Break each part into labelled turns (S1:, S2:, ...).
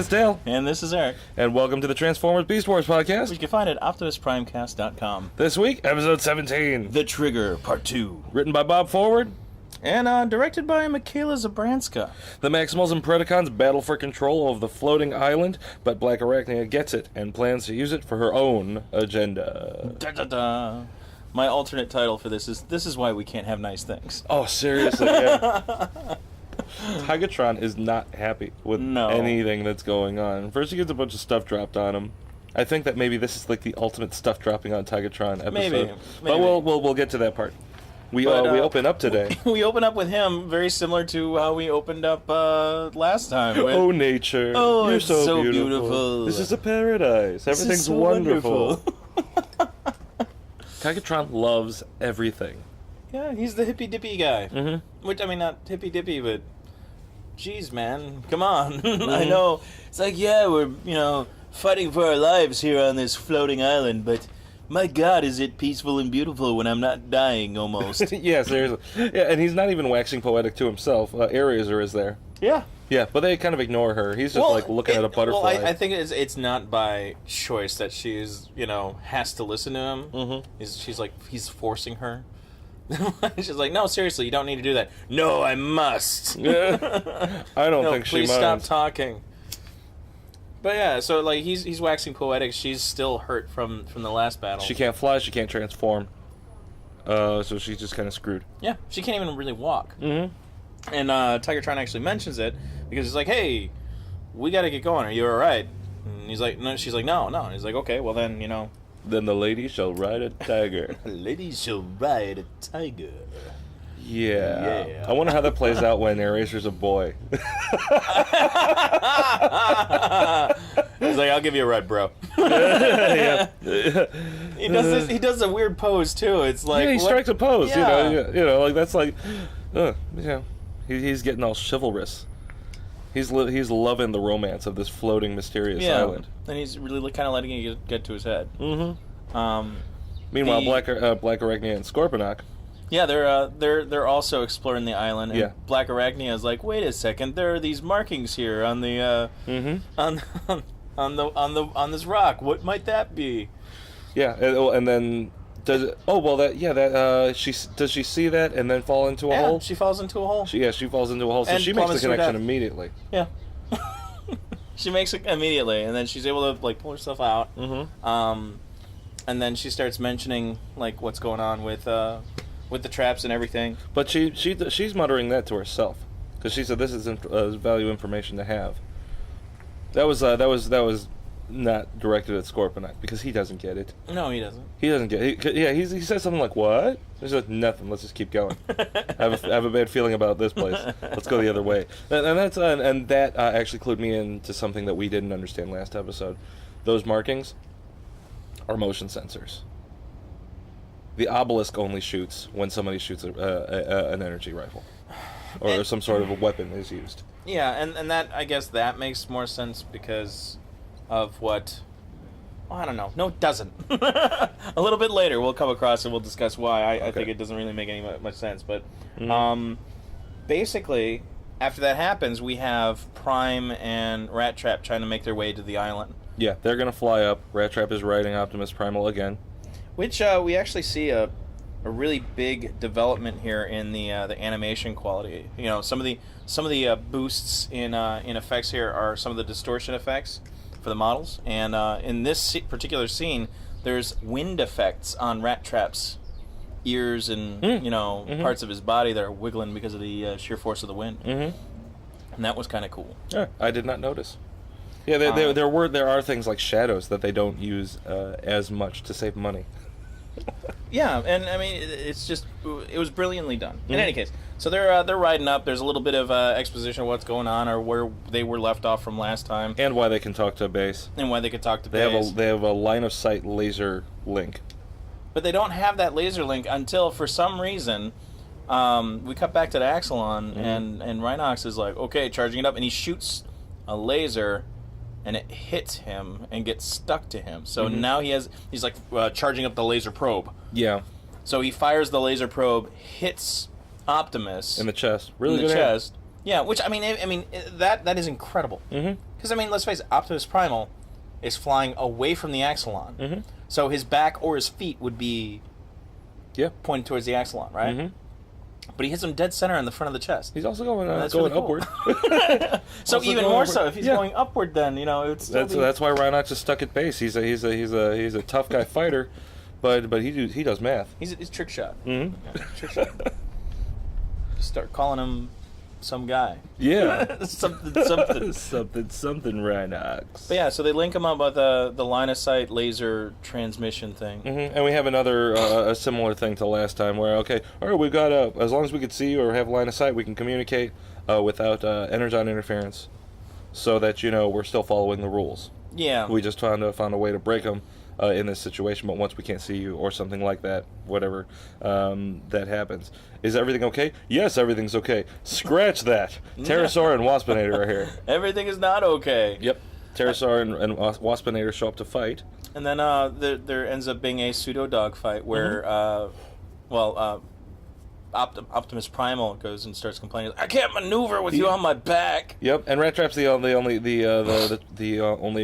S1: it's Dale.
S2: And this is Eric.
S1: And welcome to the Transformers Beast Wars podcast.
S2: Which you can find at optimusprimecast.com.
S1: This week, episode 17.
S2: The Trigger, Part 2.
S1: Written by Bob Forward.
S2: And directed by Michaela Zabranska.
S1: The Maximals and Predicons battle for control of the floating island, but Blackarachnia gets it and plans to use it for her own agenda.
S2: Da-da-da. My alternate title for this is Why We Can't Have Nice Things.
S1: Oh, seriously, yeah. Tigatron is not happy with anything that's going on. First, he gets a bunch of stuff dropped on him. I think that maybe this is like the ultimate stuff dropping on Tigatron episode.
S2: Maybe.
S1: But we'll get to that part. We open up today.
S2: We open up with him very similar to how we opened up last time.
S1: Oh, nature.
S2: Oh,
S1: you're
S2: it's
S1: so beautiful. This is a paradise. Everything's
S2: so
S1: wonderful. Tigatron loves everything.
S2: Yeah, he's the hippy-dippy guy.
S1: Mm-hmm.
S2: Which, I mean, not hippy-dippy, but... Jeez, man. Come on.
S1: Mm-hmm.
S2: I know. It's like, yeah, we're, fighting for our lives here on this floating island, but... My God, is it peaceful and beautiful when I'm not dying, almost.
S1: Yeah, seriously. Yeah, and he's not even waxing poetic to himself. Eraser is there.
S2: Yeah.
S1: Yeah, but they kind of ignore her. He's just, looking at a butterfly.
S2: Well, I think it's not by choice that she's, has to listen to him. Mm-hmm. She's like, he's forcing her. She's like, no, seriously, you don't need to do that. No, I must.
S1: I don't think she
S2: minds. Please
S1: minds.
S2: stop talking. But yeah, so like he's waxing poetic. She's still hurt from the last battle.
S1: She can't fly. She can't transform. So she's just kind of screwed.
S2: Yeah, she can't even really walk.
S1: Mm-hmm.
S2: And Tigatron actually mentions it because he's like, "Hey, we got to get going. Are you all right?" And he's like, "No." She's like, "No, no." And he's like, "Okay, well then,
S1: Then the lady shall ride a tiger.
S2: Lady shall ride a tiger."
S1: Yeah. I wonder how that plays out when Eraser's a boy.
S2: He's like, "I'll give you a ride, bro."
S1: Yeah.
S2: He does this. He does a weird pose too. It's like
S1: he strikes a pose.
S2: Yeah.
S1: Like that's like, he's getting all chivalrous. He's loving the romance of this floating mysterious island.
S2: And he's really kind of letting it get to his head.
S1: Mm-hmm. Meanwhile, Blackarachnia and Scorponok.
S2: Yeah, they're also exploring the island. And Blackarachnia is like, wait a second, there are these markings here on the on this rock. What might that be?
S1: Yeah, and then does it? Oh well, does she see that and then fall into a hole?
S2: She falls into a hole.
S1: She falls into a hole. So
S2: and
S1: she makes the connection immediately.
S2: Yeah. She makes it immediately, and then she's able to pull herself out.
S1: Mm-hmm.
S2: And then she starts mentioning what's going on with the traps and everything.
S1: But she's muttering that to herself because she said this is value information to have. That was not directed at Scorponok because he doesn't get it.
S2: No, he doesn't.
S1: He doesn't get it. He says something like, "What?" He's like, "Nothing. Let's just keep going. I have a bad feeling about this place. Let's go the other way." And that actually clued me into something that we didn't understand last episode. Those markings are motion sensors. The obelisk only shoots when somebody shoots an energy rifle, or some sort of a weapon is used.
S2: Yeah, and that, I guess that makes more sense because of what... Well, I don't know. No, it doesn't. A little bit later we'll come across and we'll discuss why. I think it doesn't really make much sense. But basically, after that happens, we have Prime and Rat Trap trying to make their way to the island.
S1: Yeah, they're going to fly up. Rat Trap is riding Optimus Primal again. Which
S2: we actually see a really big development here in the animation quality. Some of the boosts in effects here are some of the distortion effects for the models, and in this particular scene, there's wind effects on Rat Trap's ears and parts of his body that are wiggling because of the sheer force of the wind, and that was kind of cool. Yeah,
S1: I did not notice. Yeah, there are things like shadows that they don't use as much to save money.
S2: Yeah, and I mean it was brilliantly done. In any case, so they're riding up. There's a little bit of exposition of what's going on or where they were left off from last time,
S1: and why they can talk to base.
S2: And why they could talk to base.
S1: They have a line of sight laser link,
S2: but they don't have that laser link until for some reason we cut back to the Axalon and Rhinox is like, okay, charging it up, and he shoots a laser. And it hits him and gets stuck to him. So now he's like charging up the laser probe.
S1: Yeah.
S2: So he fires the laser probe, hits Optimus
S1: in the chest. Really
S2: in
S1: good
S2: the chest. Yeah, which I mean that is incredible. Because, I mean, let's face it, Optimus Primal is flying away from the Axalon.
S1: Mm-hmm.
S2: So his back or his feet would be pointed towards the Axalon, right?
S1: Mm-hmm.
S2: But he hits him dead center in the front of the chest.
S1: He's also going
S2: really cool.
S1: upward.
S2: So
S1: Also
S2: even
S1: going
S2: more
S1: upward.
S2: so, if he's going upward, then it's still
S1: That's why Rhinox is stuck at base. He's a tough guy fighter, but he does math.
S2: He's trick shot.
S1: Mm-hmm.
S2: Yeah, trick shot. Just start calling him some guy.
S1: Yeah.
S2: something.
S1: something Rhinox.
S2: But yeah, so they link him up with the line of sight laser transmission thing.
S1: Mm-hmm. And we have another a similar thing to last time, where all right, we've got as long as we can see or have line of sight, we can communicate without energon interference, so that we're still following the rules.
S2: Yeah.
S1: We just found a way to break them in this situation, but once we can't see you or something like that, whatever that happens. Is everything okay? Yes, everything's okay. Scratch that. Pterosaur and Waspinator are here.
S2: Everything is not okay.
S1: Yep. Pterosaur and Waspinator show up to fight.
S2: And then there ends up being a pseudo dogfight where, Optimus Primal goes and starts complaining. I can't maneuver with you on my back.
S1: Yep. And Rat Trap's the only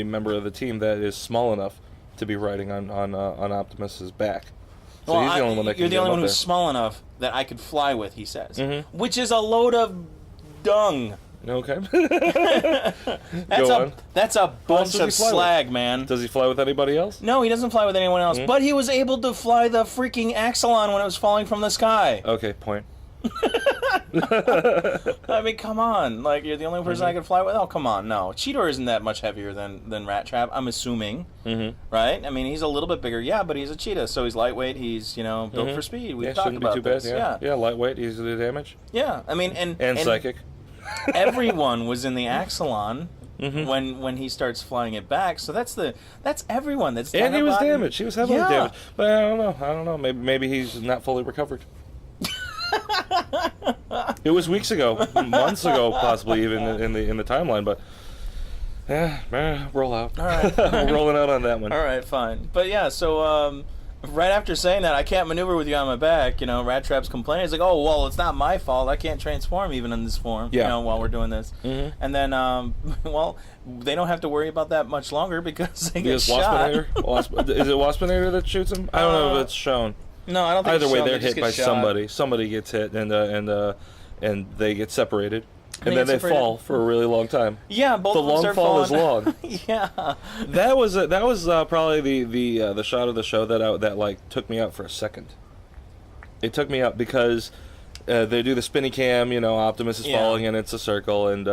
S1: member of the team that is small enough to be riding on Optimus's back. So he's the only one that can
S2: You're the only one who's
S1: there.
S2: small enough that I could fly with, he says.
S1: Mm-hmm.
S2: Which is a load of dung.
S1: Okay.
S2: That's a bunch of slag, man.
S1: Does he fly with anybody else?
S2: No, he doesn't fly with anyone else.
S1: Mm-hmm.
S2: But he was able to fly the freaking Axalon when it was falling from the sky.
S1: Okay, point.
S2: I mean, come on. Like, you're the only person I could fly with? Oh, come on. No. Cheetor isn't that much heavier than Rat Trap, I'm assuming.
S1: Mm-hmm.
S2: Right? I mean, he's a little bit bigger, but he's a cheetah, so he's lightweight. He's, built for speed. We've talked
S1: shouldn't
S2: about
S1: be too bad.
S2: this.
S1: Yeah, lightweight, easy to damage.
S2: Yeah, I mean, and
S1: psychic.
S2: Everyone was in the Axalon
S1: Mm-hmm.
S2: when he starts flying it back. So that's everyone. That's
S1: And he was
S2: Dinobot.
S1: damaged. He was heavily damaged. But I don't know. Maybe he's not fully recovered. It was weeks ago, months ago, possibly even in the timeline. But roll out.
S2: All right.
S1: We're rolling out on that one.
S2: All right, fine. But yeah, so right after saying that, I can't maneuver with you on my back, Rat Trap's complaining. He's like, oh, well, it's not my fault. I can't transform even in this form, while we're doing this. Mm-hmm. And then, they don't have to worry about that much longer because they get shot.
S1: Is it Waspinator that shoots him? I don't know if it's shown.
S2: No, I don't think
S1: Either
S2: it's
S1: way,
S2: shown.
S1: they're hit by
S2: shot.
S1: somebody. Somebody gets hit, and they get separated. And then they fall for a really long time.
S2: Yeah, both
S1: the
S2: of them
S1: long
S2: start
S1: fall
S2: falling.
S1: is long.
S2: Yeah,
S1: that was probably the shot of the show that took me out for a second. It took me out because they do the spinny cam. Optimus is falling and it's a circle, and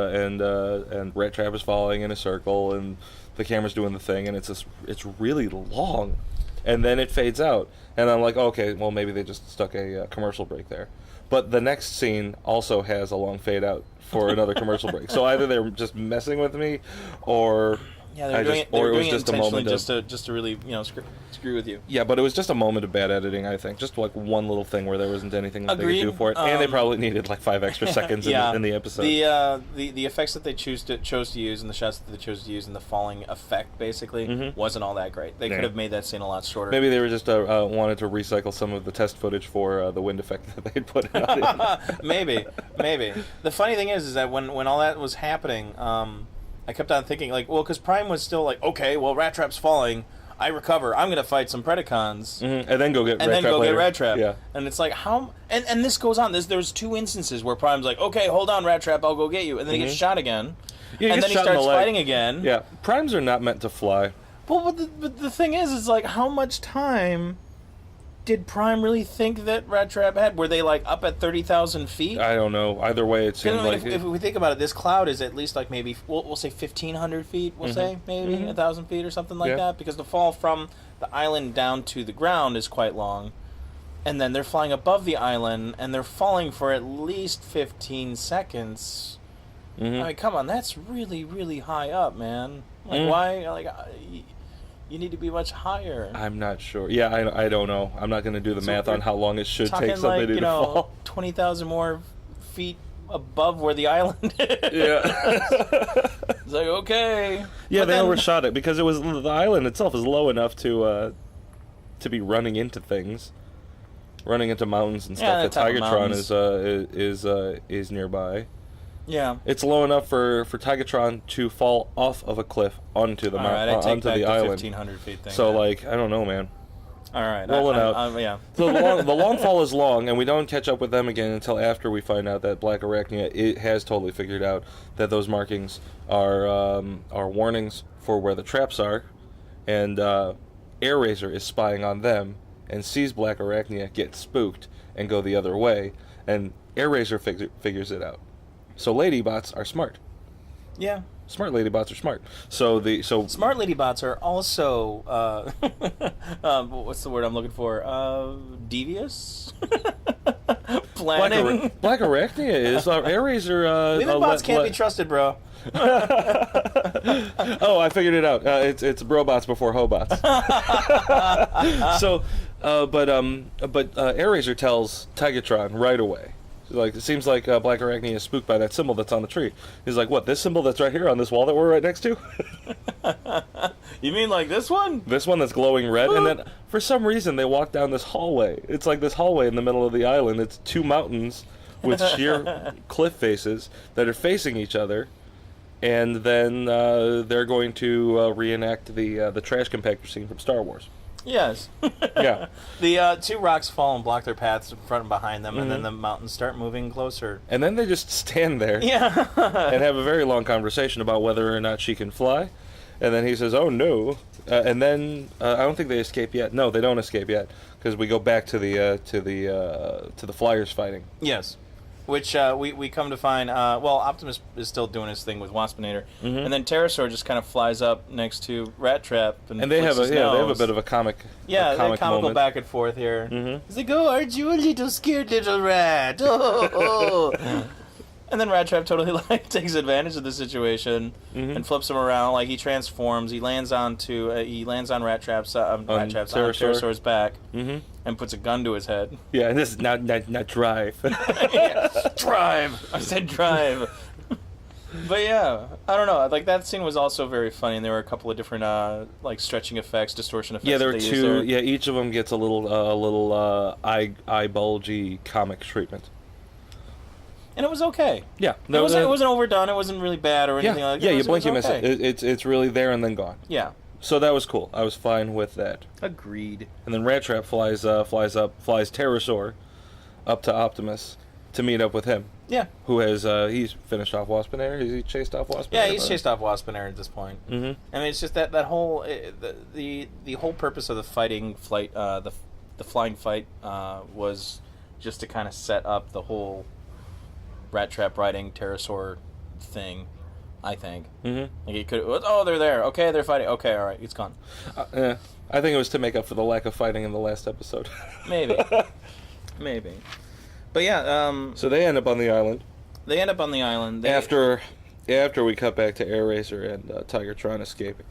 S1: Rat Trap is falling in a circle, and the camera's doing the thing, and it's really long, and then it fades out, and I'm like, okay, well maybe they just stuck a commercial break there. But the next scene also has a long fade out for another commercial break. So either they're just messing with me, or
S2: they're doing it intentionally just to really screw with you.
S1: Yeah, but it was just a moment of bad editing, I think. Just like one little thing where there wasn't anything that they could do for it, and they probably needed like 5 extra seconds in the episode.
S2: The effects that they chose to use and the shots that they chose to use in the falling effect basically wasn't all that great. They could have made that scene a lot shorter.
S1: Maybe they were just wanted to recycle some of the test footage for the wind effect that they'd put out.
S2: Maybe. The funny thing is that when all that was happening, I kept on thinking, because Prime was still like, okay, well, Rat Trap's falling, I recover, I'm going to fight some Predicons.
S1: Mm-hmm. And then go get Rat Trap.
S2: Yeah. And it's like, how... And this goes on. There's 2 instances where Prime's like, okay, hold on, Rat Trap, I'll go get you. And then he gets shot again.
S1: Yeah,
S2: and then he starts fighting again.
S1: Yeah, Primes are not meant to fly.
S2: Well, but the thing is like, how much time did Prime really think that Rat Trap had? Were they up at 30,000 feet?
S1: I don't know. Either way, it seemed like...
S2: If we think about it, this cloud is at least maybe, we'll say 1,500 feet, we'll say, maybe 1,000 feet or something like that, because the fall from the island down to the ground is quite long. And then they're flying above the island, and they're falling for at least 15 seconds. Mm-hmm. I mean, come on, that's really, really high up, man. Why? You need to be much higher.
S1: I'm not sure. Yeah, I don't know. I'm not going to do the math on how long it should take somebody to fall.
S2: 20,000 more feet above where the island is.
S1: Yeah.
S2: It's like, okay.
S1: Yeah, they overshot it because the island itself is low enough to be running into things, running into mountains and stuff. The Tigatron is nearby.
S2: Yeah.
S1: It's low enough for Tigatron to fall off of a cliff onto the onto the island.
S2: 1,500 feet thing.
S1: So like, I don't know, man.
S2: All right.
S1: Rolling out.
S2: Yeah.
S1: So the long fall is long, and we don't catch up with them again until after we find out that Blackarachnia has totally figured out that those markings are warnings for where the traps are, and Airazor is spying on them and sees Blackarachnia get spooked and go the other way, and Airazor figures it out. So ladybots are smart.
S2: Yeah.
S1: Smart ladybots are smart. So
S2: smart ladybots are also what's the word I'm looking for? Devious. Planning.
S1: Blackarachnia is Airazor.
S2: Ladybots can't be trusted, bro.
S1: Oh, I figured it out. It's robots before hobots. But Airazor tells Tigatron right away. Like, it seems like Blackarachnia is spooked by that symbol that's on the tree. He's like, what, this symbol that's right here on this wall that we're right next to?
S2: You mean like this one?
S1: This one that's glowing red? And then, for some reason, they walk down this hallway. It's like this hallway in the middle of the island. It's two mountains with sheer cliff faces that are facing each other. And then they're going to reenact the trash compactor scene from Star Wars.
S2: Yes.
S1: Yeah.
S2: The two rocks fall and block their paths in front and behind them, and then the mountains start moving closer.
S1: And then they just stand there and have a very long conversation about whether or not she can fly. And then he says, oh, no. And then I don't think they escape yet. No, they don't escape yet, because we go back to the flyers fighting.
S2: Yes. Which we come to find, Optimus is still doing his thing with Waspinator, and then Pterosaur just kind of flies up next to Rat Trap, and they have
S1: a bit of a comic,
S2: comical
S1: moment.
S2: Back and forth here. He's like, "Oh, aren't you a little scared little rat?" Oh. And then Rat Trap totally takes advantage of the situation and flips him around. Like, he transforms. He lands on Rat Trap's on Pterosaur's back. And puts a gun to his head.
S1: Yeah, and this is not drive.
S2: Yeah, drive. I said drive. But yeah, I don't know. Like, that scene was also very funny, and there were a couple of different like stretching effects, distortion effects.
S1: Yeah, there were two. Yeah, each of them gets a little eye bulgy comic treatment.
S2: And it was okay.
S1: Yeah,
S2: it wasn't overdone. It wasn't really bad or anything like that.
S1: Yeah, you blink, you miss it. It's really there and then gone.
S2: Yeah.
S1: So that was cool. I was fine with that.
S2: Agreed.
S1: And then Rat Trap flies Pterosaur up to Optimus to meet up with him.
S2: Yeah.
S1: Who has he's finished off Waspinator? Has he chased off Waspinator?
S2: Yeah, he's chased off Waspinator at this point. I mean, it's just that whole the whole purpose of the flying fight was just to kind of set up the whole Rat Trap riding Pterosaur thing. I think. Like, he could. Oh, they're there. Okay, they're fighting. Okay, all right, it's gone.
S1: I think it was to make up for the lack of fighting in the last episode.
S2: Maybe. But yeah.
S1: So they end up on the island. After we cut back to Airazor and Tigatron escaping.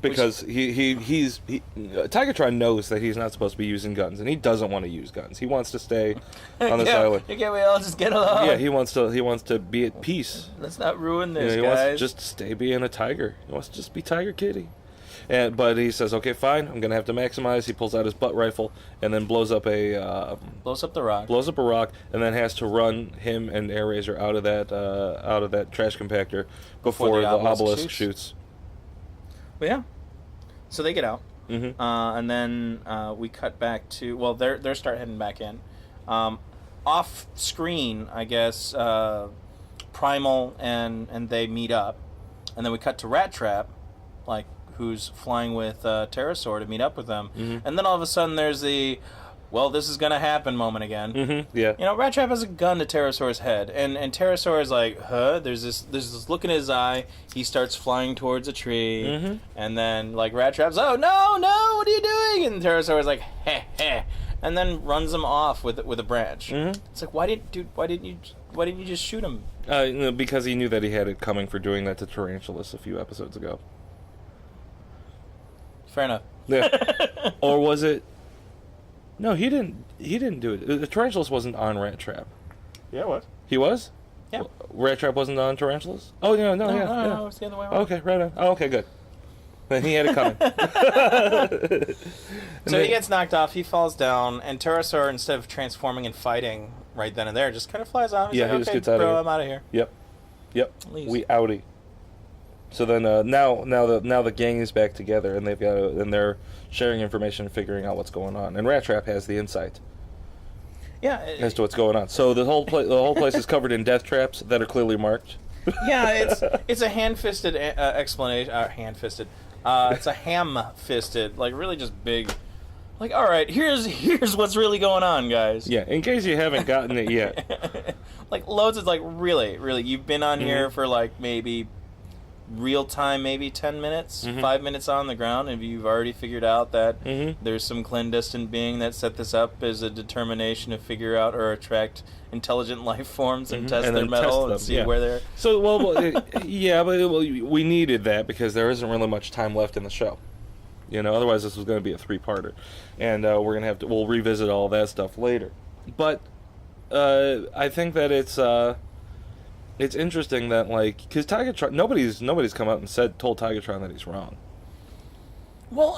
S1: Because Tigatron knows that he's not supposed to be using guns, and he doesn't want to use guns. He wants to stay on this island.
S2: Can't we all just get along?
S1: Yeah, he wants to be at peace.
S2: Let's not ruin this,
S1: he
S2: guys.
S1: wants to just stay being a tiger. He wants to just be Tiger Kitty. But he says, okay, fine, I'm gonna have to maximize. He pulls out his butt rifle and then blows up a rock, and then has to run him and Airazor out of that trash compactor before the obelisk shoots.
S2: But yeah, so they get out, and then we cut back to they start heading back in. Off screen, I guess, Primal and they meet up, and then we cut to Rat Trap, like, who's flying with Pterosaur to meet up with them, and then all of a sudden there's the this is gonna happen moment again.
S1: Yeah.
S2: You know, Rat Trap has a gun to Pterosaur's head, and Pterosaur is like, huh? There's this look in his eye. He starts flying towards a tree, and then like Rat Trap's, oh no, what are you doing? And Pterosaur is like, heh heh, and then runs him off with a branch. It's like, why didn't you just shoot him?
S1: Because he knew that he had it coming for doing that to Tarantulas a few episodes ago.
S2: Fair enough.
S1: Yeah. Or was it? No, he didn't do it. The Tarantulas wasn't on Rat Trap.
S2: Yeah, it was.
S1: He was?
S2: Yeah.
S1: Rat Trap wasn't on Tarantulas? Oh, no,
S2: No, it's the other way around.
S1: Okay, right on. Oh, okay, good. Then he had it coming.
S2: So he gets knocked off, he falls down, and Pterosaur, instead of transforming and fighting, right then and there. Just kind of flies off. He's
S1: Yeah,
S2: like,
S1: he
S2: okay,
S1: just gets out of
S2: bro,
S1: here.
S2: I'm out of here.
S1: Yep.
S2: Leaves.
S1: We outie. So then now the gang is back together, and they're sharing information and figuring out what's going on. And Rat Trap has the insight as to what's going on. So the whole place is covered in death traps that are clearly marked.
S2: Yeah, it's a hand-fisted explanation. Hand-fisted. It's a ham-fisted, like really just big. Like, all right, here's what's really going on, guys.
S1: Yeah, in case you haven't gotten it yet.
S2: Like loads of like really, you've been on here for like maybe real time, maybe 10 minutes, 5 minutes on the ground, and you've already figured out that there's some clandestine being that set this up as a determination to figure out or attract intelligent life forms and test their metal and see where they're.
S1: So but we needed that because there isn't really much time left in the show. You know, otherwise this was going to be a 3-parter, and we'll revisit all that stuff later. But I think that it's interesting that, like, because Tigatron, nobody's come out and told Tigatron that he's wrong.
S2: Well,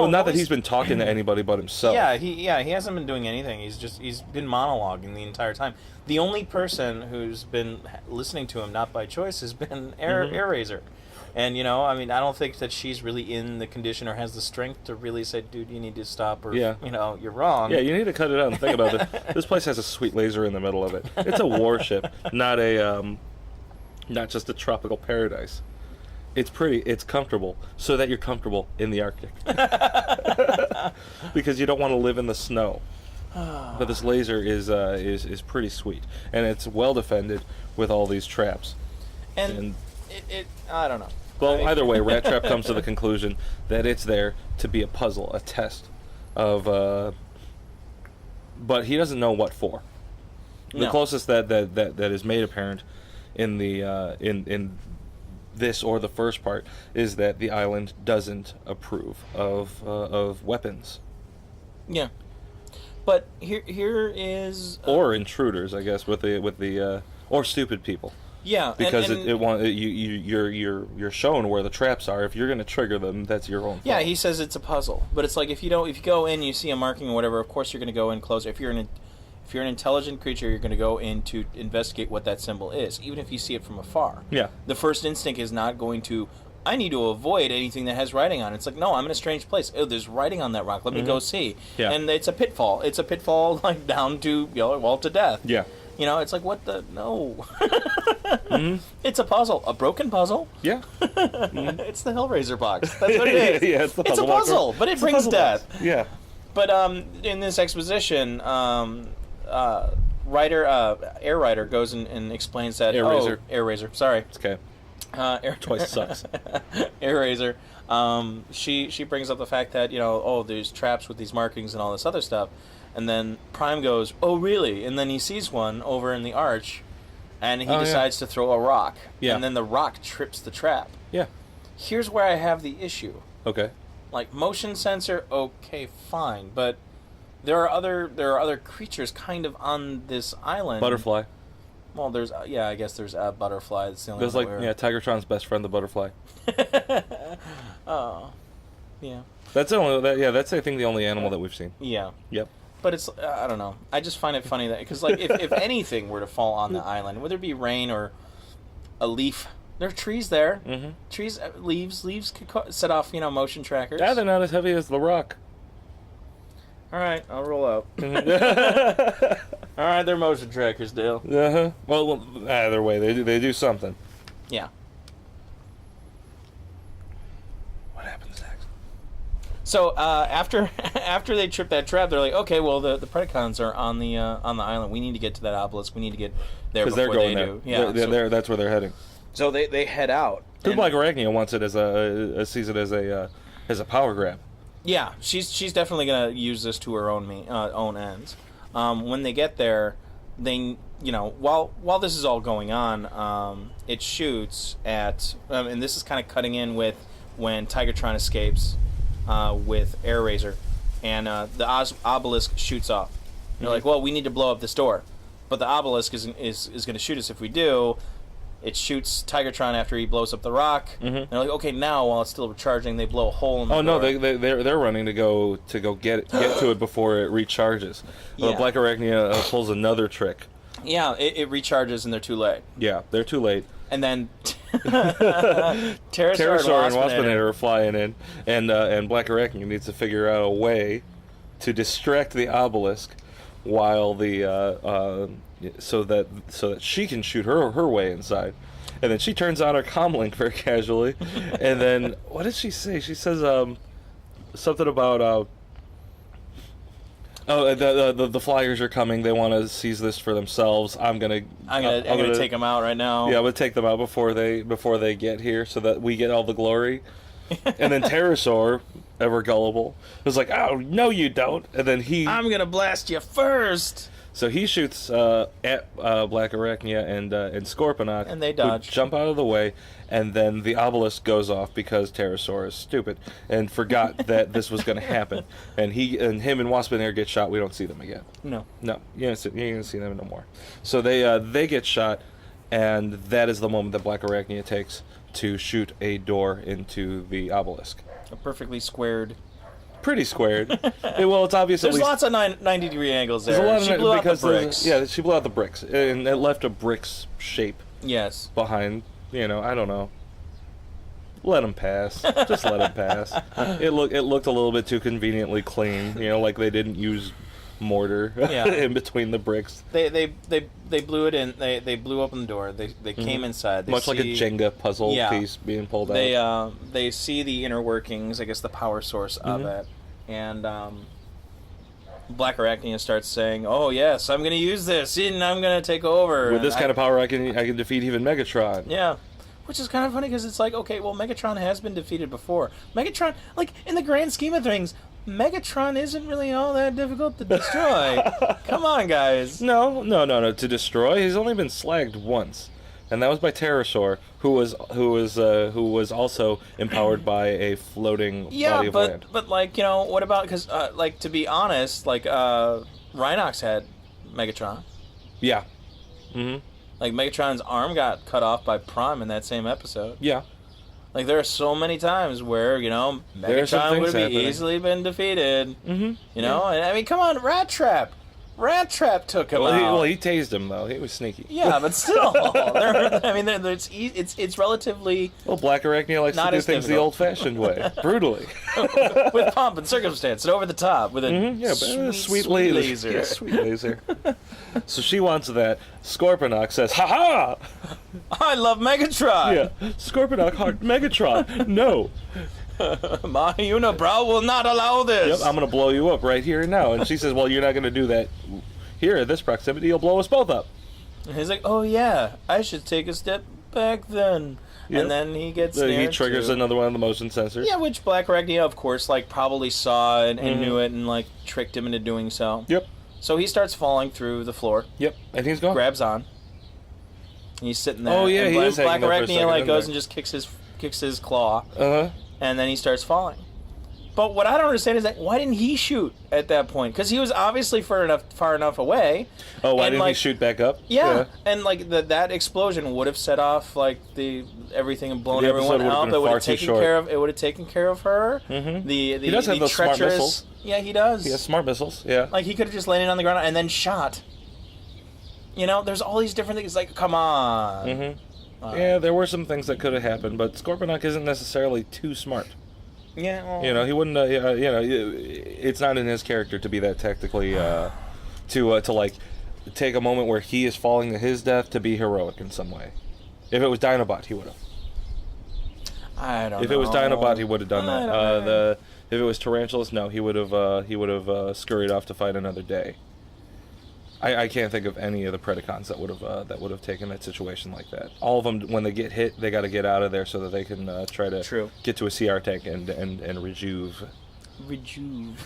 S1: not that he's been talking to anybody but himself.
S2: Yeah, he hasn't been doing anything. He's been monologuing the entire time. The only person who's been listening to him, not by choice, has been Airazor. And, I don't think that she's really in the condition or has the strength to really say, dude, you need to stop, or, you're wrong.
S1: Yeah, you need to cut it out and think about it. This place has a sweet laser in the middle of it. It's a warship, not just a tropical paradise. It's pretty, it's comfortable, so that you're comfortable in the Arctic. Because you don't want to live in the snow. But this laser is pretty sweet. And it's well defended with all these traps.
S2: And I don't know.
S1: Well, either way, Rat Trap comes to the conclusion that it's there to be a puzzle, a test of, but he doesn't know what for. The closest that is made apparent in the in this or the first part is that the island doesn't approve of weapons. Yeah.
S2: But here is
S1: or intruders, I guess, with the or stupid people.
S2: Yeah,
S1: because you're shown where the traps are. If you're going to trigger them, that's your own fault.
S2: Yeah, he says it's a puzzle, but it's like if you go in, you see a marking or whatever. Of course, you're going to go in closer. If you're an intelligent creature, you're going to go in to investigate what that symbol is, even if you see it from afar.
S1: Yeah.
S2: The first instinct is not going to. I need to avoid anything that has writing on it. It's like, no, I'm in a strange place. Oh, there's writing on that rock. Let me go see.
S1: Yeah.
S2: And it's a pitfall. It's a pitfall like down to to death.
S1: Yeah.
S2: It's like, what the... No. It's a puzzle. A broken puzzle.
S1: Yeah.
S2: It's the Hellraiser box. That's what it is.
S1: Yeah, it's a
S2: puzzle, but it brings death.
S1: Box. Yeah.
S2: But in this exposition, Air Rider goes and explains that... Airazor. Sorry.
S1: It's okay. Twice sucks.
S2: Airazor. She brings up the fact that, there's traps with these markings and all this other stuff. And then Prime goes, oh, really? And then he sees one over in the arch, and he decides to throw a rock.
S1: Yeah.
S2: And then the rock trips the trap.
S1: Yeah.
S2: Here's where I have the issue.
S1: Okay.
S2: Like, motion sensor, okay, fine. But there are other creatures kind of on this island.
S1: Butterfly.
S2: Well, I guess there's a butterfly. That's the only one.
S1: There's Tigatron's best friend, the butterfly.
S2: Oh. Yeah.
S1: That's I think the only animal that we've seen.
S2: Yeah.
S1: Yep.
S2: But it's, I don't know. I just find it funny that, because, like, if anything were to fall on the island, whether it be rain or a leaf, there are trees there. Mm-hmm. Trees, leaves could set off, motion trackers.
S1: Yeah, they're not as heavy as the rock.
S2: All right, I'll roll out. All right, they're motion trackers, Dale.
S1: Uh-huh. Well, either way, they do something.
S2: Yeah.
S1: What happens next?
S2: So after they trip that trap, they're like, okay, well the Predicons are on the island. We need to get to that obelisk. We need to get there before
S1: they're going
S2: they
S1: there.
S2: do. Yeah,
S1: that's where they're heading.
S2: So they head out.
S1: Blackarachnia wants it sees it as a power grab.
S2: Yeah, she's definitely gonna use this to her own ends. When they get there, they while this is all going on, it shoots at and this is kind of cutting in with when Tigatron escapes. With Airazor, and the obelisk shoots off. And they're like, well, we need to blow up this door, but the obelisk is going to shoot us if we do. It shoots Tigatron after he blows up the rock.
S1: Mm-hmm.
S2: They're like, okay, now while it's still recharging, they blow a hole in the door.
S1: No, they're running to go get to it before it recharges.
S2: Yeah.
S1: Blackarachnia pulls another trick.
S2: Yeah, it recharges and they're too late.
S1: Yeah, they're too late.
S2: And then Pterosaur and
S1: Waspinator are flying in, and Blackarachnia needs to figure out a way to distract the obelisk while so that she can shoot her way inside. And then she turns on her comlink very casually. And then what did she say? She says something about the Flyers are coming. They want to seize this for themselves. I'm gonna
S2: take them out right now.
S1: Yeah, I'm gonna take them out before they get here, so that we get all the glory. And then Pterosaur, ever gullible, was like, "Oh no, you don't!" And then
S2: I'm gonna blast you first.
S1: So he shoots at Blackarachnia and Scorponok,
S2: and they dodge,
S1: jump out of the way, and then the obelisk goes off because Pterosaur is stupid and forgot that this was going to happen. And him and Waspinator get shot. We don't see them again.
S2: No,
S1: you ain't gonna see them no more. So they get shot, and that is the moment that Blackarachnia takes to shoot a door into the obelisk.
S2: A perfectly squared.
S1: Pretty squared. Well, it's obvious.
S2: There's lots of 90-degree angles there.
S1: There's a lot
S2: she blew out the bricks.
S1: She blew out the bricks, and it left a bricks shape.
S2: Yes.
S1: Behind, I don't know. Let him pass. Just let him pass. It looked a little bit too conveniently clean. Like they didn't use mortar in between the bricks.
S2: They blew it in. They blew open the door. They came inside.
S1: Much like a Jenga puzzle piece being pulled out.
S2: They see the inner workings, I guess the power source of it, and Blackarachnia starts saying, "Oh yes, I'm going to use this, and I'm going to take over.
S1: With this kind of power, I can defeat even Megatron."
S2: Yeah. Which is kind of funny because it's like, okay, well, Megatron has been defeated before. Megatron, like, in the grand scheme of things, Megatron isn't really all that difficult to destroy. Come on, guys.
S1: No. To destroy, he's only been slagged once, and that was by Pterosaur, who was also empowered by a floating body of land.
S2: But like, what about? Because like, to be honest, like Rhinox had Megatron.
S1: Yeah. Mm-hmm.
S2: Like, Megatron's arm got cut off by Prime in that same episode.
S1: Yeah.
S2: Like, there are so many times where, Megatron would have easily been defeated. Mm-hmm. And I mean, come on, Rat Trap. Rat Trap took him out.
S1: He tased him, though. He was sneaky.
S2: Yeah, but still. It's relatively...
S1: Well, Blackarachnia likes to do things the old-fashioned way. Brutally.
S2: With pomp and circumstance and over the top. With a
S1: sweet laser. Yeah, sweet laser. So she wants that. Scorponok says, "Ha-ha!
S2: I love Megatron!"
S1: Yeah. Scorponok heart Megatron. No.
S2: My unibrow will not allow this.
S1: Yep, I'm going to blow you up right here and now. And she says, "Well, you're not going to do that here at this proximity. You'll blow us both up."
S2: And he's like, "Oh, yeah, I should take a step back then." Yep. And then he gets
S1: He triggers another one of the motion sensors.
S2: Yeah, which Blackarachnia, of course, like, probably saw and knew it and, like, tricked him into doing so.
S1: Yep.
S2: So he starts falling through the floor.
S1: Yep, and he's gone.
S2: Grabs on. And he's sitting there.
S1: Oh, yeah,
S2: and
S1: he is hanging there for a second.
S2: Blackarachnia, like, goes and just kicks his claw.
S1: Uh-huh.
S2: And then he starts falling. But what I don't understand is that why didn't he shoot at that point? Because he was obviously far enough away.
S1: Oh, why didn't he shoot back up?
S2: Yeah. And like that explosion would have set off like everything and blown everyone out. It would have taken care of. It would have taken care of her.
S1: Mm-hmm.
S2: He
S1: does have those smart missiles.
S2: Yeah, he does.
S1: He has smart missiles. Yeah.
S2: Like he could have just landed on the ground and then shot. There's all these different things. Like, come on.
S1: Mm-hmm. Yeah, there were some things that could have happened, but Scorponok isn't necessarily too smart.
S2: Yeah, well,
S1: he wouldn't. It's not in his character to be that tactically to like take a moment where he is falling to his death to be heroic in some way. If it was Dinobot, he would have.
S2: I don't know.
S1: If it was Dinobot, he would have done that. If it was Tarantulas, no, he would have scurried off to fight another day. I can't think of any of the Predicons that would have taken that situation like that. All of them, when they get hit, they got to get out of there so that they can try to get to a CR tank and rejuve. I'm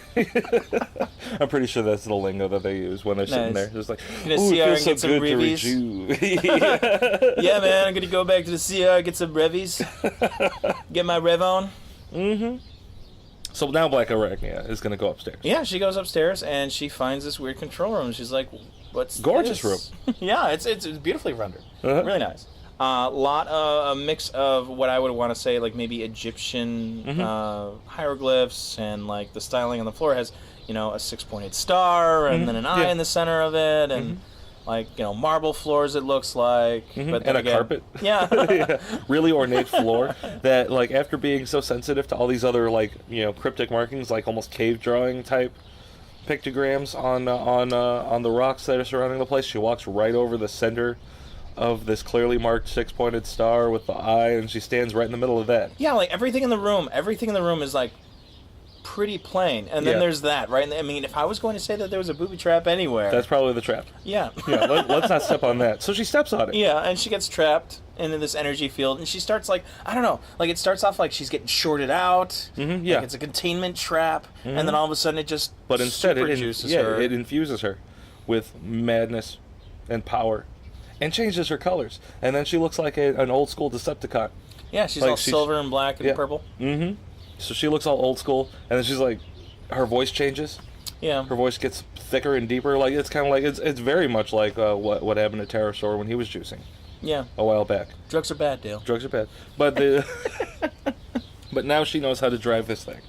S1: pretty sure that's the lingo that they use when they're sitting there. It's like, ooh, it feels so good to rejuve.
S2: Yeah, man, I'm gonna go back to the CR, get some revies, get my rev on.
S1: Mm-hmm. So now Blackarachnia is going to go upstairs.
S2: Yeah, she goes upstairs and she finds this weird control room. She's like, "What's
S1: gorgeous
S2: this?
S1: room?"
S2: Yeah, it's beautifully rendered. Really nice. A mix of what I would want to say, like maybe Egyptian hieroglyphs, and like the styling on the floor has, a 6-pointed star, and then an eye in the center of it, and like marble floors. It looks like, but
S1: and a carpet.
S2: Yeah.
S1: Yeah, really ornate floor that, like, after being so sensitive to all these other, like, cryptic markings, like almost cave drawing type pictograms on the rocks that are surrounding the place, she walks right over the center of this clearly marked 6-pointed star with the eye, and she stands right in the middle of that.
S2: Yeah, like everything in the room is like pretty plain, and then there's that, right? I mean, if I was going to say that there was a booby trap anywhere,
S1: that's probably the trap.
S2: Yeah.
S1: Yeah. Let's not step on that. So she steps on it.
S2: Yeah, and she gets trapped into this energy field, and she starts like, I don't know, like it starts off like she's getting shorted out.
S1: Yeah.
S2: Like it's a containment trap, and then all of a sudden it just
S1: But instead
S2: super juices her.
S1: it infuses her with madness and power, and changes her colors, and then she looks like an old school Decepticon.
S2: Yeah, she's
S1: like
S2: all silver and black and purple.
S1: So she looks all old school, and then she's like, her voice changes.
S2: Yeah.
S1: Her voice gets thicker and deeper. Like it's kind of like it's very much like what happened to Pterosaur when he was juicing.
S2: Yeah.
S1: A while back.
S2: Drugs are bad, Dale.
S1: Drugs are bad, but but now she knows how to drive this thing.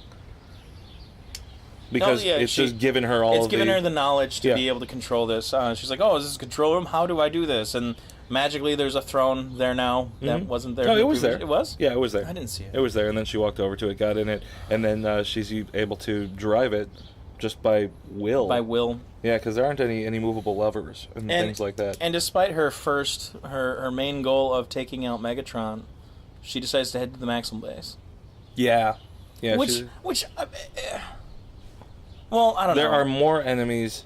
S1: Because it's just given her
S2: It's given her the knowledge to be able to control this. She's like, oh, is this a control room? How do I do this? And magically there's a throne there now that wasn't there.
S1: No, it was there.
S2: It was?
S1: Yeah, it was there.
S2: I didn't see it.
S1: It was there, and then she walked over to it, got in it, and then she's able to drive it just by will.
S2: By will.
S1: Yeah, because there aren't any movable levers and things like that.
S2: And despite her main goal of taking out Megatron, she decides to head to the Maximal base.
S1: Yeah. Yeah.
S2: Well, I don't know.
S1: There are more enemies.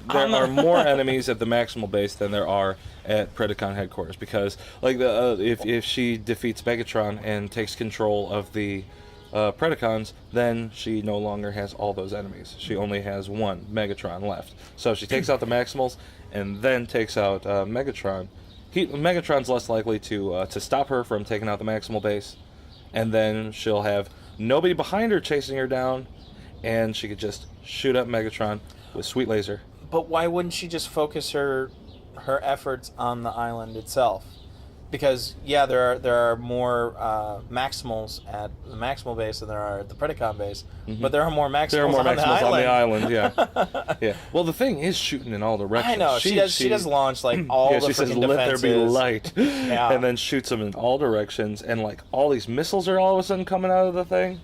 S1: There are more enemies at the Maximal base than there are at Predicon headquarters, because like if she defeats Megatron and takes control of the Predicons, then she no longer has all those enemies. She only has one, Megatron, left. So if she takes out the Maximals and then takes out Megatron, Megatron's less likely to stop her from taking out the Maximal base, and then she'll have nobody behind her chasing her down, and she could just shoot up Megatron with sweet laser.
S2: But why wouldn't she just focus her efforts on the island itself? Because there are more Maximals at the Maximal base than there are at the Predicon base, but there are more Maximals, on the island.
S1: Yeah, yeah. Well, the thing is shooting in all directions.
S2: I know she does launch like all the
S1: she says,
S2: freaking
S1: "Let
S2: defenses.
S1: there be light," and then shoots them in all directions, and like all these missiles are all of a sudden coming out of the thing.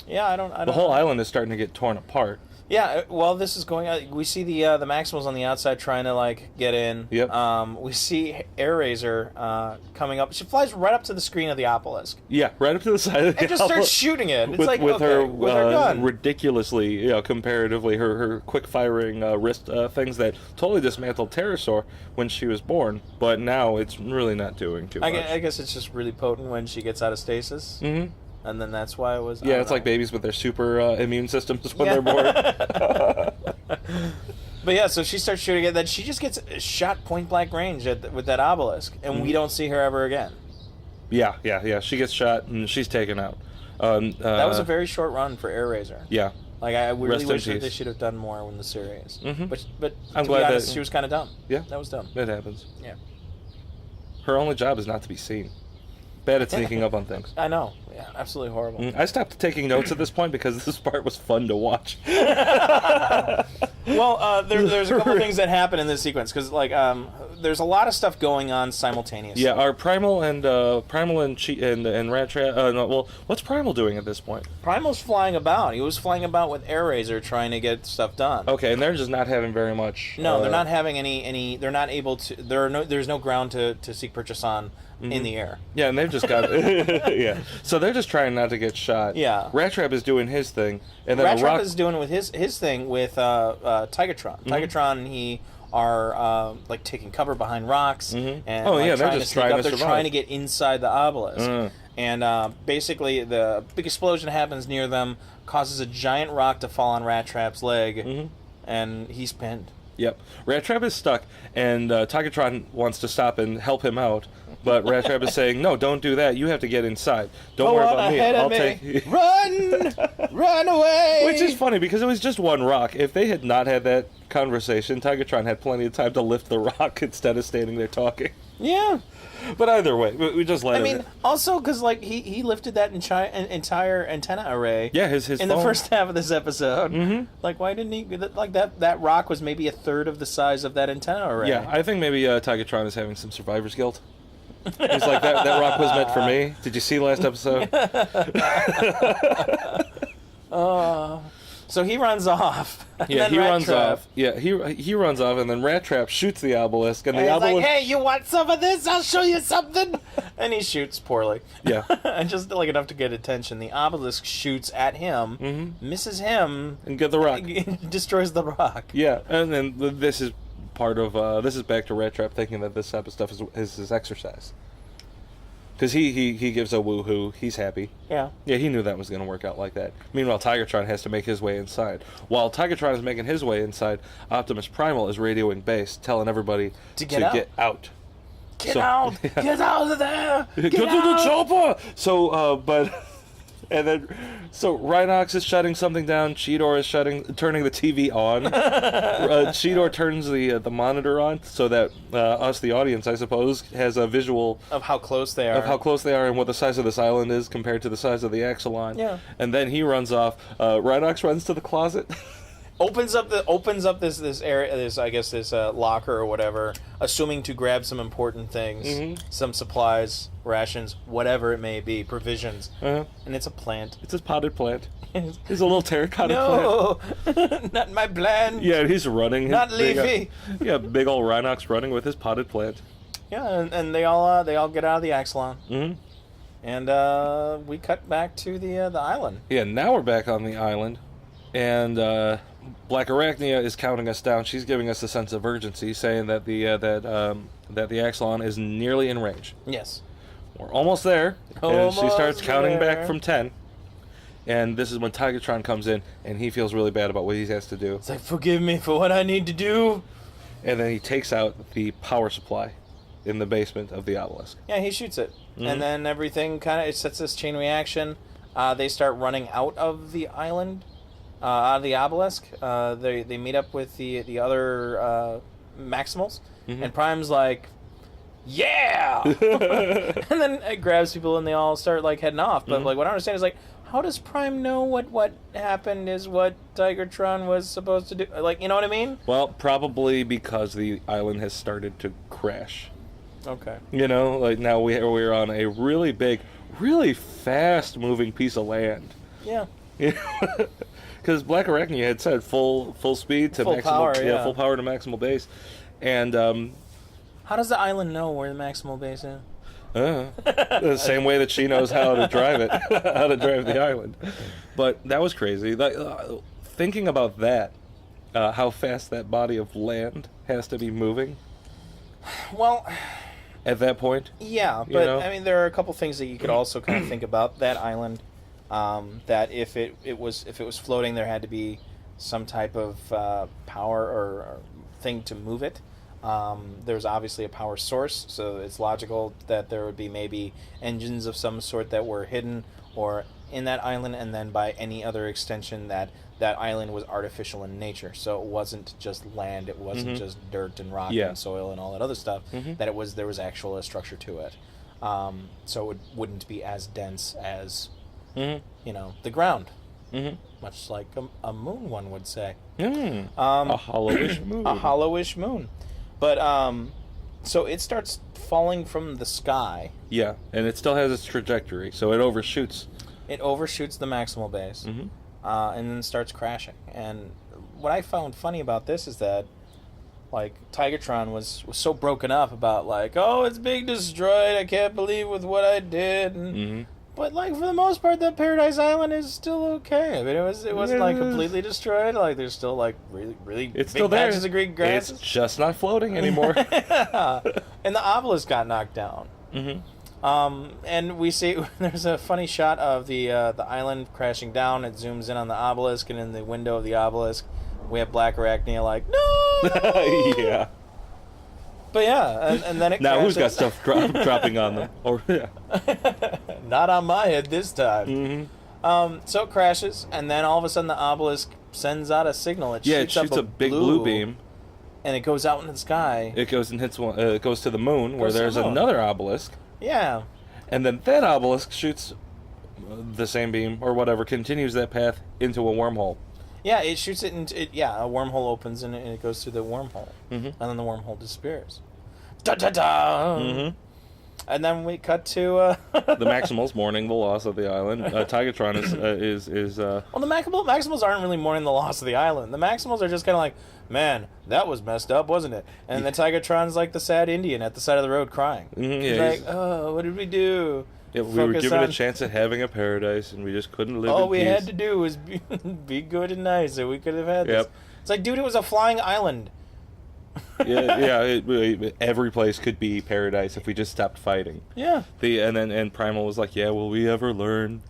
S2: Yeah, I don't.
S1: The whole island is starting to get torn apart.
S2: Yeah, while this is going on, we see the Maximals on the outside trying to like get in.
S1: Yep.
S2: We see Airazor coming up. She flies right up to the screen of the obelisk.
S1: Yeah, right up to the side of the
S2: and just starts shooting it. It's
S1: with,
S2: like
S1: with
S2: her gun.
S1: Ridiculously, comparatively, her quick firing wrist things that totally dismantled Pterosaur when she was born, but now it's really not doing too much.
S2: I guess it's just really potent when she gets out of stasis.
S1: Mm-hmm.
S2: And then that's why it was...
S1: Yeah, it's like babies with their super immune systems when they're born.
S2: But yeah, so she starts shooting it, then she just gets shot point-blank range with that obelisk, and we don't see her ever again.
S1: Yeah. She gets shot, and she's taken out.
S2: That was a very short run for Airazor.
S1: Yeah.
S2: Like, I really wish that they should have done more in the series.
S1: Mm-hmm.
S2: But
S1: I'm
S2: to be
S1: glad
S2: honest,
S1: that...
S2: she was kind of dumb.
S1: Yeah.
S2: That was dumb.
S1: It happens.
S2: Yeah.
S1: Her only job is not to be seen. Bad at sneaking up on things.
S2: I know. Yeah, absolutely horrible.
S1: I stopped taking notes at this point because this part was fun to watch.
S2: Well, there's a couple things that happen in this sequence because, like, there's a lot of stuff going on simultaneously.
S1: Yeah, our Primal and Rat Trap. Well, what's Primal doing at this point?
S2: Primal's flying about. He was flying about with Airazor trying to get stuff done.
S1: Okay, and they're just not having very much.
S2: No, they're not having any. They're not able to. There's no ground to seek purchase on. Mm-hmm. In the air.
S1: Yeah, and they've just got yeah. So they're just trying not to get shot.
S2: Yeah.
S1: Rat Trap is doing his thing, and then
S2: Rat Trap is doing with his thing with Tigatron.
S1: Mm-hmm.
S2: Tigatron and he are like taking cover behind rocks and
S1: they're just trying to survive.
S2: They're trying to get inside the obelisk. And basically the big explosion happens near them, causes a giant rock to fall on Rat Trap's leg, and he's pinned.
S1: Yep. Rat Trap is stuck, and Tigatron wants to stop and help him out. But Rat Trap is saying, no, don't do that. You have to get inside. Don't worry about me. I'll take...
S2: Run away!
S1: Which is funny, because it was just one rock. If they had not had that conversation, Tigatron had plenty of time to lift the rock instead of standing there talking.
S2: Yeah.
S1: But either way, we just let him.
S2: I mean, also because like he lifted that entire antenna array.
S1: Yeah, his
S2: in
S1: phone.
S2: the first half of this episode.
S1: Mm-hmm.
S2: Like, why didn't he? Like that rock was maybe a third of the size of that antenna array.
S1: Yeah, I think maybe Tigatron is having some survivor's guilt. He's like, that rock was meant for me. Did you see last episode?
S2: So he runs off.
S1: Yeah, he runs off. Yeah, he runs off, and then Rat Trap shoots the obelisk, and the
S2: he's
S1: obelisk.
S2: like, "Hey, you want some of this? I'll show you something." And he shoots poorly.
S1: Yeah,
S2: and just like enough to get attention. The obelisk shoots at him, misses him,
S1: and get the rock.
S2: Destroys the rock.
S1: Yeah, and then this is part of this is back to Rat Trap thinking that this type of stuff is his exercise. Because he gives a woohoo. He's happy.
S2: Yeah.
S1: Yeah, he knew that was going to work out like that. Meanwhile, Tigatron has to make his way inside. While Tigatron is making his way inside, Optimus Primal is radioing base, telling everybody to get out.
S2: Get out! Yeah. Get out of there! Get
S1: to
S2: out!
S1: the chopper! So, and then, so Rhinox is shutting something down. Cheetor is turning the TV on. Cheetor turns the monitor on so that us, the audience, I suppose, has a visual
S2: of how close they are.
S1: Of how close they are and what the size of this island is compared to the size of the Axalon.
S2: Yeah.
S1: And then he runs off. Rhinox runs to the closet.
S2: Opens up this area, this locker or whatever, assuming to grab some important things, some supplies, rations, whatever it may be, provisions, and it's a plant.
S1: It's a potted plant. It's a little terracotta
S2: plant. Not my plant.
S1: Yeah, he's running.
S2: Not Leafy.
S1: Big old Rhinox running with his potted plant.
S2: Yeah, and they all get out of the Axalon. And we cut back to the island.
S1: Yeah, now we're back on the island, and Blackarachnia is counting us down. She's giving us a sense of urgency, saying that the Axalon is nearly in range.
S2: Yes.
S1: We're almost there. And she starts counting
S2: there.
S1: back from 10. And this is when Tigatron comes in, and he feels really bad about what he has to do.
S2: It's like, forgive me for what I need to do.
S1: And then he takes out the power supply in the basement of the obelisk.
S2: Yeah, he shoots it. And then everything it sets this chain reaction. They start running out of the island. Out of the obelisk, they meet up with the other Maximals, and Prime's like, "Yeah!" And then it grabs people, and they all start like heading off. But like, what I don't understand is like, how does Prime know what happened is what Tigatron was supposed to do? Like, you know what I mean?
S1: Well, probably because the island has started to crash.
S2: Okay.
S1: You know, like now we're on a really big, really fast-moving piece of land.
S2: Yeah.
S1: Because Blackarachnia had said full speed to maximal
S2: power,
S1: full power to maximal base, and
S2: how does the island know where the maximal base is?
S1: The same way that she knows how to drive it, how to drive the island. But that was crazy. Like, thinking about that, how fast that body of land has to be moving.
S2: Well,
S1: at that point.
S2: Yeah, but I mean, there are a couple things that you could also kind of think about that island. That if it was floating, there had to be some type of power or thing to move it. There's obviously a power source, so it's logical that there would be maybe engines of some sort that were hidden or in that island, and then by any other extension that island was artificial in nature. So it wasn't just land, it wasn't just dirt and rock and soil and all that other stuff. That there was actual structure to it. So it wouldn't be as dense as the ground. Much like a moon, one would say.
S1: A hollowish moon.
S2: A hollowish moon. But so it starts falling from the sky.
S1: Yeah, and it still has its trajectory, so it overshoots.
S2: It overshoots the maximal base, and then starts crashing. And what I found funny about this is that, like, Tigatron was so broken up about, like, oh, it's being destroyed, I can't believe with what I did. And, but, like, for the most part, that Paradise Island is still okay. I mean, it wasn't, like, completely destroyed. Like, there's still, like, really
S1: it's
S2: big
S1: still there.
S2: patches of green grass.
S1: It's just not floating anymore.
S2: And the obelisk got knocked down. And we see there's a funny shot of the island crashing down. It zooms in on the obelisk, and in the window of the obelisk, we have Blackarachnia like, no!
S1: Yeah.
S2: But yeah, and then it
S1: now
S2: crashes.
S1: who's got stuff dropping on them? Or
S2: Not on my head this time. So it crashes, and then all of a sudden the obelisk sends out a signal. It
S1: shoots a big blue beam.
S2: and it goes out into the sky.
S1: It goes and hits one. It goes to the moon, where
S2: Goes to
S1: there's
S2: the moon.
S1: another obelisk,
S2: Yeah.
S1: and then that obelisk shoots the same beam or whatever, continues that path into a wormhole.
S2: Yeah, it shoots it into it. Yeah, a wormhole opens and it goes through the wormhole,
S1: Mm-hmm.
S2: and then the wormhole disappears. Da da da.
S1: Mm-hmm.
S2: And then we cut to
S1: The Maximals mourning the loss of the island. Tigatron is
S2: Well, the Maximals aren't really mourning the loss of the island. The Maximals are just kind of like, man, that was messed up, wasn't it? And the Tigatron's like the sad Indian at the side of the road crying.
S1: Mhm,
S2: He's
S1: yeah,
S2: like, oh, what did we do?
S1: yeah, we were
S2: Focus
S1: given
S2: on-
S1: a chance at having a paradise, and we just couldn't live
S2: All
S1: in
S2: we
S1: peace.
S2: had to do was be good and nice, and we could have had this.
S1: Yep.
S2: It's like, dude, it was a flying island.
S1: Every place could be paradise if we just stopped fighting.
S2: Yeah.
S1: And Primal was like, yeah, will we ever learn?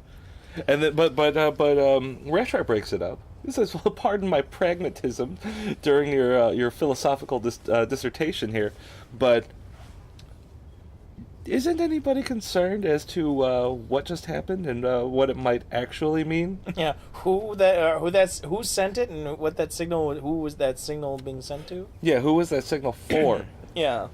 S1: And then, but Retro breaks it up. He says, well, pardon my pragmatism during your philosophical dissertation here, but isn't anybody concerned as to what just happened and what it might actually mean?
S2: Yeah. Who sent it and what that signal? Who was that signal being sent to?
S1: Yeah, who was that signal for?
S2: Yeah.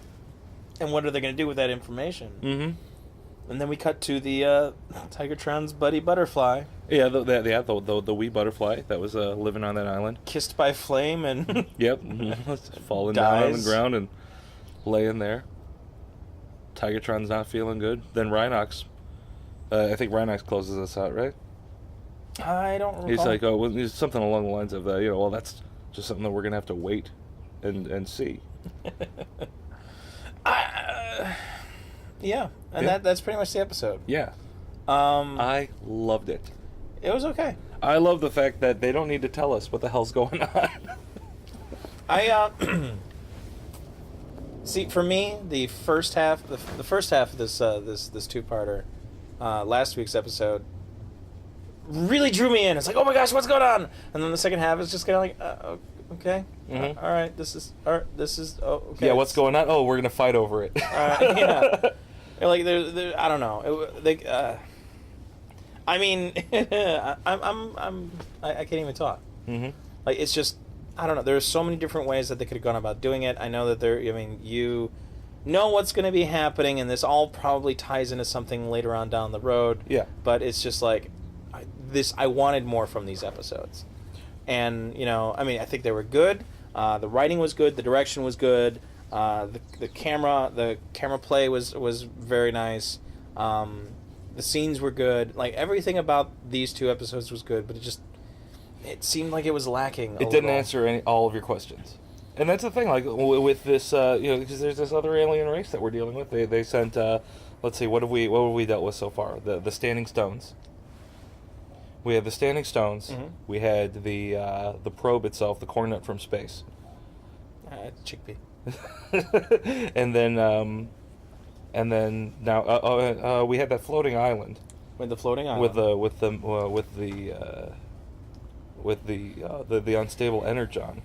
S2: And what are they going to do with that information?
S1: Mm-hmm.
S2: And then we cut to the Tigatron's buddy Butterfly,
S1: Yeah, the wee butterfly that was living on that island.
S2: kissed by flame and
S1: Yep, falling down on the
S2: Dies.
S1: ground and laying there. Tigatron's not feeling good. Then Rhinox, I think Rhinox closes us out, right?
S2: I don't recall.
S1: He's like, oh, well, it's something along the lines of, well, that's just something that we're gonna have to wait and see.
S2: Yeah, and
S1: Yeah.
S2: that's pretty much the episode.
S1: Yeah,
S2: Um,
S1: I loved it.
S2: it was okay.
S1: I love the fact that they don't need to tell us what the hell's going on.
S2: I see. For me, the first half of this two-parter, last week's episode, really drew me in. It's like, oh my gosh, what's going on? And then the second half is just kind of like, okay,
S1: Mhm.
S2: all right, this is okay.
S1: Yeah, what's going on? Oh, we're gonna fight over it.
S2: Yeah. Like there, I don't know. I mean, I can't even talk.
S1: Mm-hmm.
S2: Like, it's just, I don't know. There's so many different ways that they could have gone about doing it. I know that you know what's going to be happening, and this all probably ties into something later on down the road.
S1: Yeah.
S2: But it's just like, I wanted more from these episodes. And, I mean, I think they were good. The writing was good. The direction was good. The camera play was very nice. The scenes were good. Like, everything about these two episodes was good, but it seemed like it was lacking.
S1: It didn't answer all of your questions, and that's the thing. Like with this, because there's this other alien race that we're dealing with. They sent, let's see, what have we dealt with so far? The Standing Stones. We had the Standing Stones.
S2: Mm-hmm.
S1: We had the probe itself, the cornet from space,
S2: Chickpea.
S1: and then now we had that floating island
S2: With the floating island.
S1: with the unstable energon,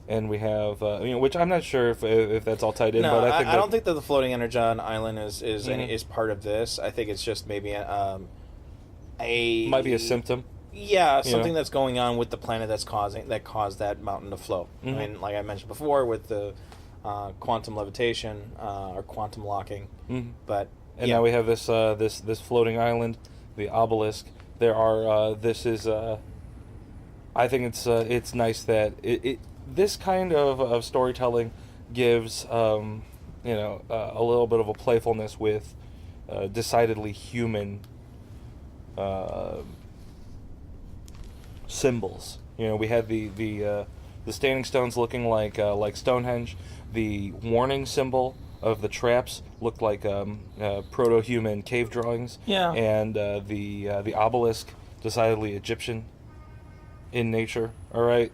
S1: and we have which I'm not sure if that's all tied in.
S2: No,
S1: but
S2: I don't think that the floating energon island is
S1: Mhm.
S2: is part of this. I think it's just maybe a
S1: might be a symptom.
S2: Yeah, something
S1: know?
S2: that's going on with the planet that caused that mountain to float.
S1: Mhm.
S2: I mean, like I mentioned before, with the quantum levitation or quantum locking.
S1: Mhm.
S2: But
S1: And
S2: yeah.
S1: now we have this this floating island, the obelisk. There are this is I think it's nice that this kind of storytelling gives a little bit of a playfulness with decidedly human symbols. We had the Standing Stones looking like Stonehenge. The warning symbol of the traps looked like proto-human cave drawings.
S2: Yeah.
S1: And the obelisk, decidedly Egyptian in nature. All right.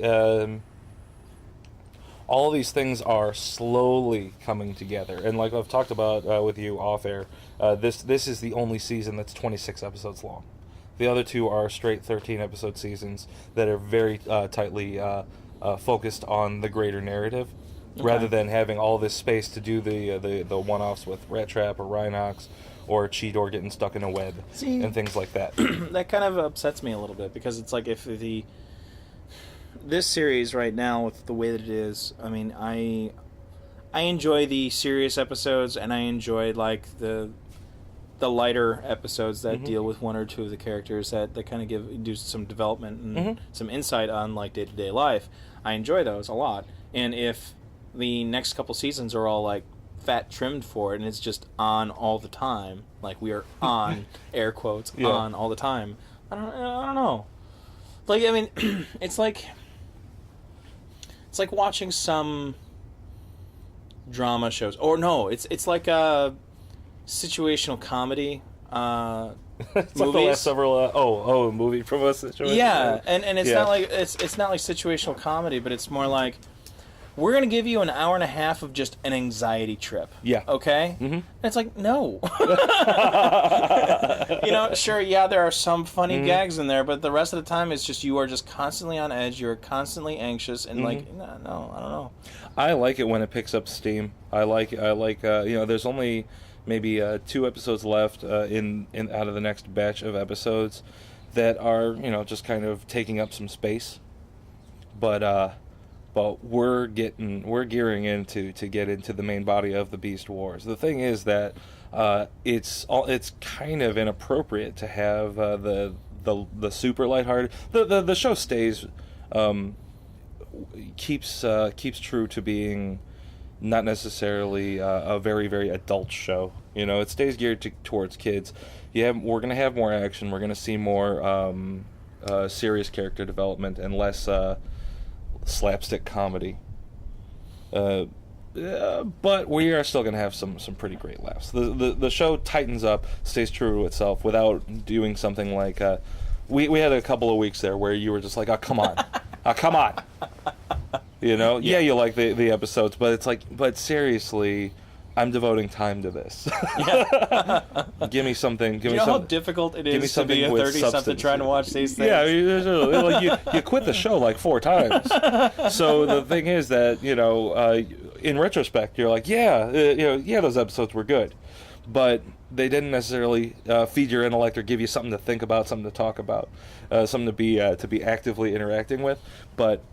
S1: All these things are slowly coming together, and like I've talked about with you off air, this is the only season that's 26 episodes long. The other two are straight 13-episode seasons that are very tightly focused on the greater narrative, rather than having all this space to do the one-offs with Rat Trap or Rhinox or Cheetor getting stuck in a web and things like that.
S2: That kind of upsets me a little bit, because it's like if this series right now, with the way that it is, I mean, I enjoy the serious episodes, and I enjoy like the lighter episodes that deal with one or two of the characters that kind of do some development and some insight on like day-to-day life. I enjoy those a lot. And if the next couple seasons are all like fat trimmed for it, and it's just on all the time, like we are on air quotes on all the time, I don't know. Like, I mean, it's like watching some drama shows, or no, it's like a situational comedy
S1: It's
S2: movies.
S1: like the last several a movie from a situation.
S2: Yeah, and it's not like it's not like situational comedy, but it's more like, we're going to give you an hour and a half of just an anxiety trip. Yeah. Okay? Mm-hmm. And it's like, no. You know, sure, yeah, there are some funny gags in there, but the rest of the time it's just you are just constantly on edge, you're constantly anxious, and like, no, I don't know.
S1: I like it when it picks up steam. I like you know, there's only maybe 2 episodes left in out of the next batch of episodes that are, you know, just kind of taking up some space. But we're gearing into to get into the main body of the Beast Wars. The thing is that it's kind of inappropriate to have the super lighthearted. The show stays keeps true to being not necessarily a very, very adult show. You know, it stays geared towards kids. We're gonna have more action. We're gonna see more serious character development and less slapstick comedy. But we are still going to have some pretty great laughs. The show tightens up, stays true to itself without doing something like... we had a couple of weeks there where you were just like, oh, come on. Oh, come on. You know? Yeah, you like the episodes, but it's like, but seriously... I'm devoting time to this. Give me something.
S2: Do you know how difficult it is to be a 30-something trying to watch these things?
S1: Yeah, like you quit the show like 4 times. So the thing is that, you know, in retrospect, you're like, those episodes were good, but they didn't necessarily feed your intellect or give you something to think about, something to talk about, something to be actively interacting with. But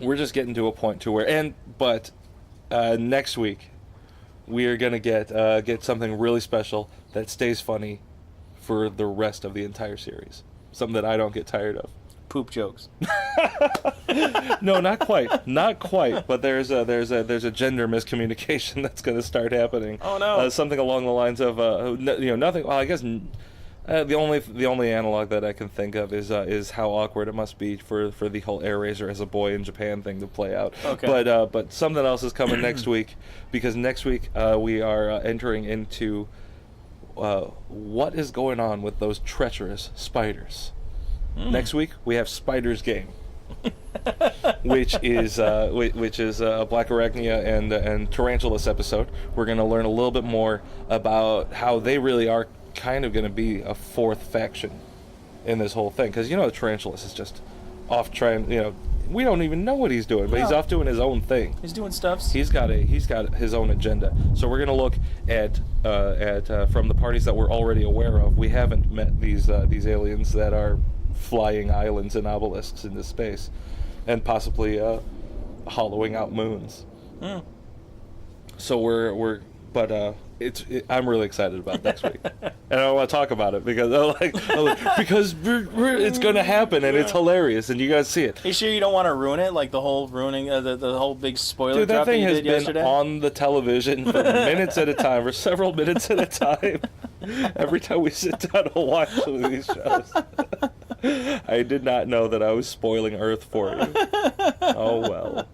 S1: we're just getting to a point to where, next week. We are gonna get something really special that stays funny for the rest of the entire series. Something that I don't get tired of.
S2: Poop jokes.
S1: No, not quite. But there's a gender miscommunication that's gonna start happening.
S2: Oh no!
S1: Something along the lines of nothing. Well, I guess. The only analog that I can think of is how awkward it must be for the whole Air Razor as a boy in Japan thing to play out. Okay. But something else is coming next week, because next week we are entering into what is going on with those treacherous spiders. Next week we have Spider's Game, which is a Blackarachnia and Tarantulas episode. We're going to learn a little bit more about how they really are kind of going to be a 4th faction in this whole thing, because, you know, Tarantulas is just off trying, you know, we don't even know what he's doing, but he's off doing his own thing.
S2: He's doing stuff.
S1: He's got his own agenda. So we're going to look at from the parties that we're already aware of. We haven't met these aliens that are flying islands and obelisks into space, and possibly hollowing out moons. So I'm really excited about next week, and I want to talk about it because it's going to happen, and it's hilarious, and you guys see it.
S2: Are you sure you don't want to ruin it, like the whole ruining the whole big spoiler?
S1: Dude, that
S2: drop
S1: thing
S2: that you
S1: has
S2: did
S1: been
S2: yesterday?
S1: on the television for minutes at a time, for several minutes at a time. Every time we sit down to watch some of these shows, I did not know that I was spoiling Earth for you. Oh well.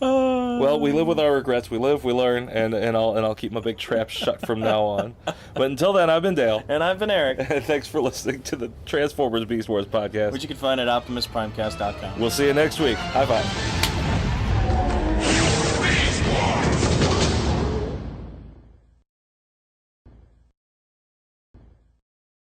S1: Well, we live with our regrets. We live, we learn, and I'll keep my big trap shut from now on. But until then, I've been Dale.
S2: And I've been Eric.
S1: And thanks for listening to the Transformers Beast Wars podcast,
S2: which you can find at optimusprimecast.com.
S1: We'll see you next week. High five.